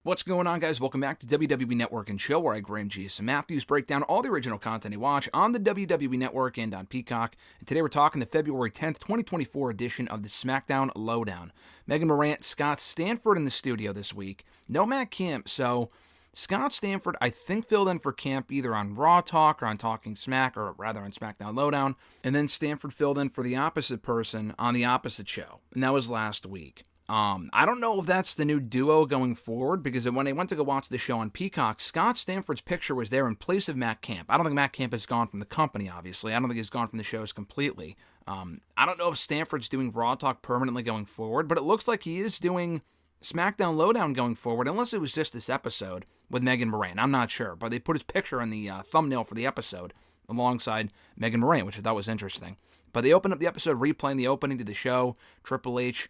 What's going on, guys? Welcome back to WWE Network and Show, where I, Graham G.S. and Matthews, break down all the original content you watch on the WWE Network and on Peacock. And today we're talking the February 10th, 2024 edition of the SmackDown LowDown. Megan Morant, Scott Stanford in the studio this week. No Matt Camp, so Scott Stanford, I think, filled in for Camp either on Raw Talk or on Talking Smack, or rather on SmackDown LowDown. And then Stanford filled in for the opposite person on the opposite show, and that was last week. I don't know if that's the new duo going forward, because when I went to go watch the show on Peacock, Scott Stanford's picture was there in place of Matt Camp. I don't think Matt Camp has gone from the company, obviously. I don't think he's gone from the shows completely. I don't know if Stanford's doing Raw Talk permanently going forward, but it looks like he is doing SmackDown LowDown going forward, unless it was just this episode with Megan Morant. I'm not sure, but they put his picture in the thumbnail for the episode alongside Megan Morant, which I thought was interesting. But they opened up the episode replaying the opening to the show, Triple H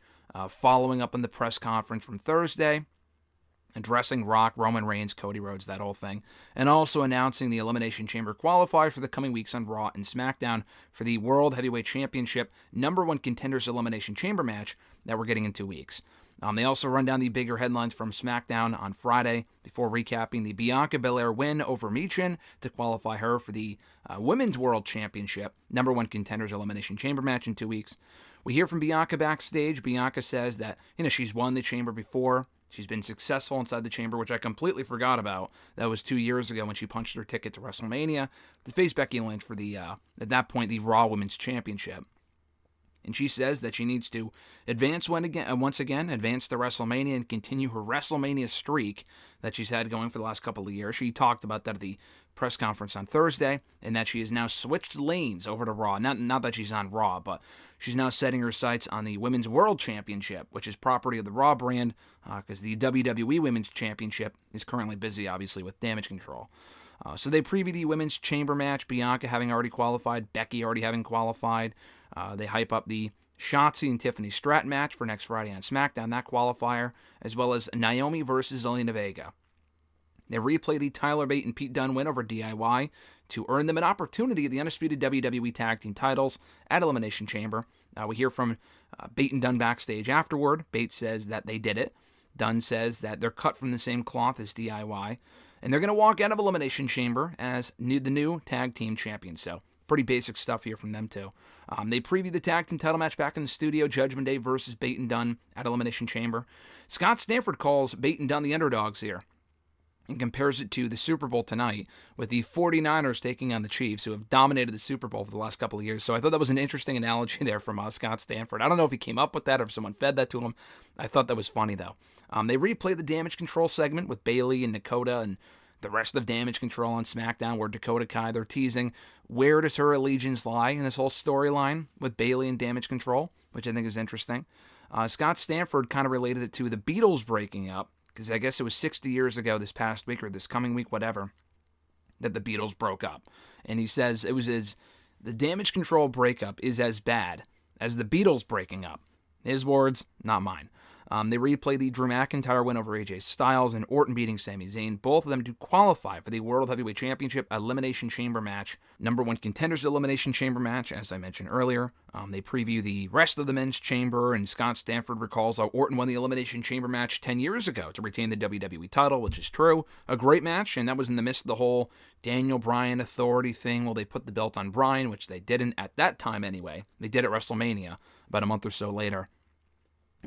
following up on the press conference from Thursday, addressing Rock, Roman Reigns, Cody Rhodes, that whole thing, and also announcing the Elimination Chamber qualifiers for the coming weeks on Raw and SmackDown for the World Heavyweight Championship #1 Contenders Elimination Chamber match that we're getting in 2 weeks. They also run down the bigger headlines from SmackDown on Friday before recapping the Bianca Belair win over Michin to qualify her for the Women's World Championship #1 Contenders Elimination Chamber match in 2 weeks. We hear from Bianca backstage. Bianca says that, she's won the chamber before. She's been successful inside the chamber, which I completely forgot about. That was 2 years ago when she punched her ticket to WrestleMania to face Becky Lynch for the, at that point, the Raw Women's Championship. And she says that she needs to advance once again, advance to WrestleMania and continue her WrestleMania streak that she's had going for the last couple of years. She talked about that at the press conference on Thursday, and that she has now switched lanes over to Raw. Not that she's on Raw, but she's now setting her sights on the Women's World Championship, which is property of the Raw brand, because the WWE Women's Championship is currently busy, obviously, with Damage Control. So they preview the Women's Chamber match, Bianca having already qualified, Becky already having qualified. They hype up the Shotzi and Tiffany Stratton match for next Friday on SmackDown, that qualifier, as well as Naomi versus Zelina Vega. They replay the Tyler Bate and Pete Dunne win over DIY to earn them an opportunity at the undisputed WWE Tag Team titles at Elimination Chamber. We hear from Bate and Dunne backstage afterward. Bate says that they did it. Dunne says that they're cut from the same cloth as DIY, and they're going to walk out of Elimination Chamber as the new Tag Team champions. So pretty basic stuff here from them, too. They preview the Tag Team title match back in the studio, Judgment Day versus Bate and Dunne at Elimination Chamber. Scott Stanford calls Bate and Dunne the underdogs here and compares it to the Super Bowl tonight with the 49ers taking on the Chiefs, who have dominated the Super Bowl for the last couple of years. So I thought that was an interesting analogy there from Scott Stanford. I don't know if he came up with that or if someone fed that to him. I thought that was funny, though. They replay the Damage Control segment with Bayley and Dakota and the rest of Damage Control on SmackDown, where Dakota Kai, they're teasing where does her allegiance lie in this whole storyline with Bayley and Damage Control, which I think is interesting. Scott Stanford kind of related it to the Beatles breaking up, because I guess it was 60 years ago this past week or this coming week, whatever, that the Beatles broke up. And he says the Damage Control breakup is as bad as the Beatles breaking up. His words, not mine. They replay the Drew McIntyre win over AJ Styles and Orton beating Sami Zayn, both of them to qualify for the World Heavyweight Championship Elimination Chamber match, #1 Contenders Elimination Chamber match, as I mentioned earlier. They preview the rest of the men's chamber, and Scott Stanford recalls how Orton won the Elimination Chamber match 10 years ago to retain the WWE title, which is true. A great match, and that was in the midst of the whole Daniel Bryan authority thing. Well, they put the belt on Bryan, which they didn't at that time anyway. They did at WrestleMania about a month or so later.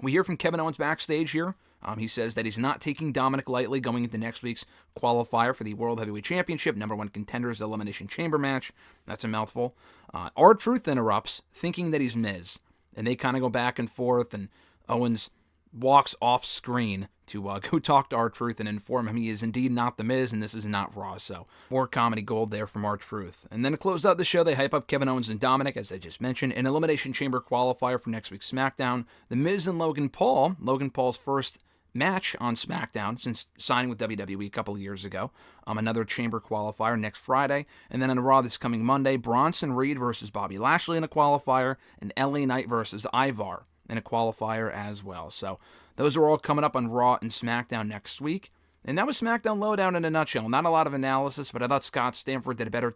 We hear from Kevin Owens backstage here. He says that he's not taking Dominic lightly going into next week's qualifier for the World Heavyweight Championship, #1 Contenders Elimination Chamber match. That's a mouthful. R-Truth interrupts, thinking that he's Miz. And they kind of go back and forth, and Owens walks off screen to go talk to R-Truth and inform him he is indeed not The Miz and this is not Raw. So more comedy gold there from R-Truth. And then to close out the show, they hype up Kevin Owens and Dominic, as I just mentioned, an Elimination Chamber qualifier for next week's SmackDown. The Miz and Logan Paul, Logan Paul's first match on SmackDown since signing with WWE a couple of years ago. Another Chamber qualifier next Friday. And then on Raw this coming Monday, Bronson Reed versus Bobby Lashley in a qualifier, and LA Knight versus Ivar in a qualifier as well. So those are all coming up on Raw and SmackDown next week. And that was SmackDown LowDown in a nutshell. Not a lot of analysis, but I thought Scott Stanford did a better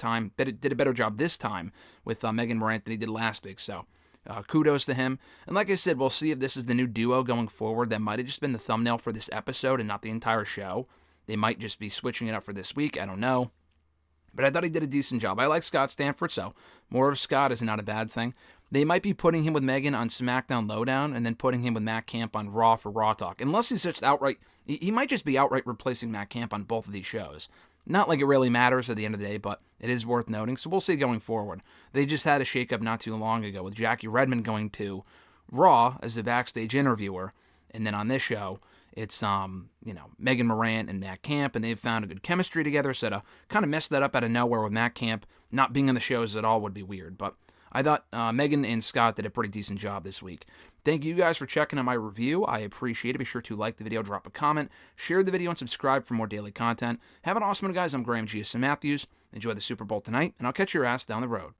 job this time with Megan Morant than he did last week. So Kudos to him. And like I said, we'll see if this is the new duo going forward. That might have just been the thumbnail for this episode and not the entire show. They might just be switching it up for this week. I don't know. But I thought he did a decent job. I like Scott Stanford, so more of Scott is not a bad thing. They might be putting him with Megan on SmackDown LowDown and then putting him with Matt Camp on Raw for Raw Talk. Unless he's just outright... He might just be outright replacing Matt Camp on both of these shows. Not like it really matters at the end of the day, but it is worth noting. So we'll see going forward. They just had a shakeup not too long ago with Jackie Redmond going to Raw as a backstage interviewer. And then on this show, it's, Megan Morant and Matt Camp, and they've found a good chemistry together. So to kind of mess that up out of nowhere with Matt Camp not being on the shows at all would be weird. But I thought Megan and Scott did a pretty decent job this week. Thank you guys for checking out my review. I appreciate it. Be sure to like the video, drop a comment, share the video, and subscribe for more daily content. Have an awesome one, guys. I'm Graham G. Matthews. Enjoy the Super Bowl tonight, and I'll catch your ass down the road.